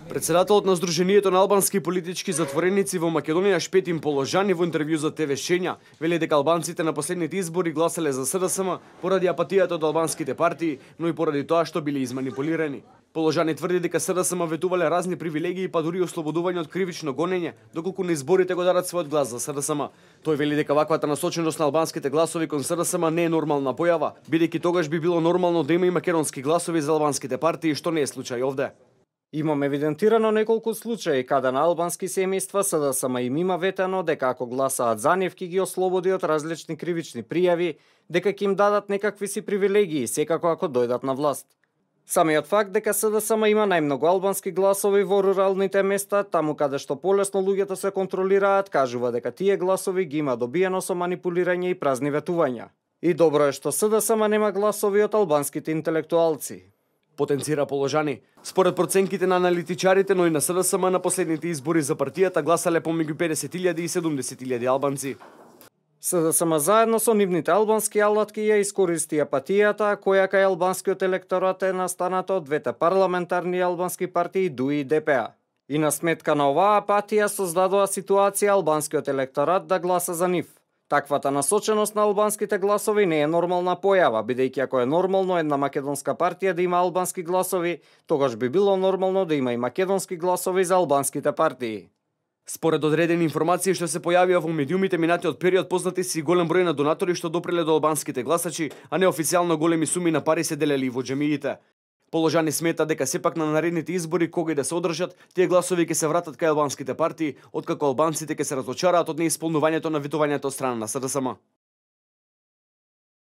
Председателот на Сдруженијето на албански политички затвореници во Македонија Шпетин Положани во интервју за ТВ Шења вели дека албанците на последните избори гласале за СДСМ поради апатијата од албанските партии, но и поради тоа што биле изманипулирани. Положани тврди дека СДСМ ветувале разни привилегии па дури ослободување од кривично гонење, доколку на изборите го дадат својот глас за СДСМ. Тој вели дека ваквата насоченост на албанските гласови кон СДСМ не е нормална појава, бидејќи тогаш би било нормално да има и македонски гласови за албанските партии, што не е случај овде. Имам евидентирано неколку случаи каде на албански семејства СДСМ им има ветено дека ако гласаат за нив ќе ги ослободи од различни кривични пријави, дека ќе им дадат некакви си привилегии секако ако дојдат на власт. Самиот факт дека СДСМ има најмногу албански гласови во руралните места, таму каде што полесно луѓето се контролираат, кажува дека тие гласови ги има добиено со манипулирање и празни ветувања. И добро е што СДСМ нема гласови од албанските интелектуалци. Потенцира Положани. Според проценките на аналитичарите, но и на СДСМ на последните избори за партијата гласале помеѓу 50.000 и 70.000 албанци. СДСМ заедно со нивните албански алатки ја искористи апатијата која кај албанскиот електорат е настаната од двете парламентарни албански партии ДУИ и ДПА. И на сметка на оваа апатија создадоа ситуација албанскиот електорат да гласа за нив. Таквата насоченост на албанските гласови не е нормална појава, бидејќи ако е нормално една македонска партија да има албански гласови, тогаш би било нормално да има и македонски гласови за албанските партии. Според одредени информации што се појавија во медиумите минатиот период, познати си голем број на донатори што допреле до албанските гласачи, а неофицијално големи суми на пари се делели во џемиите. Положани смета дека сепак на наредните избори кога и да се одржат, тие гласови ќе се вратат кај албанските партии, откако албанците ќе се разочараат од неисполнувањето на ветувањето од страна на СДСМ.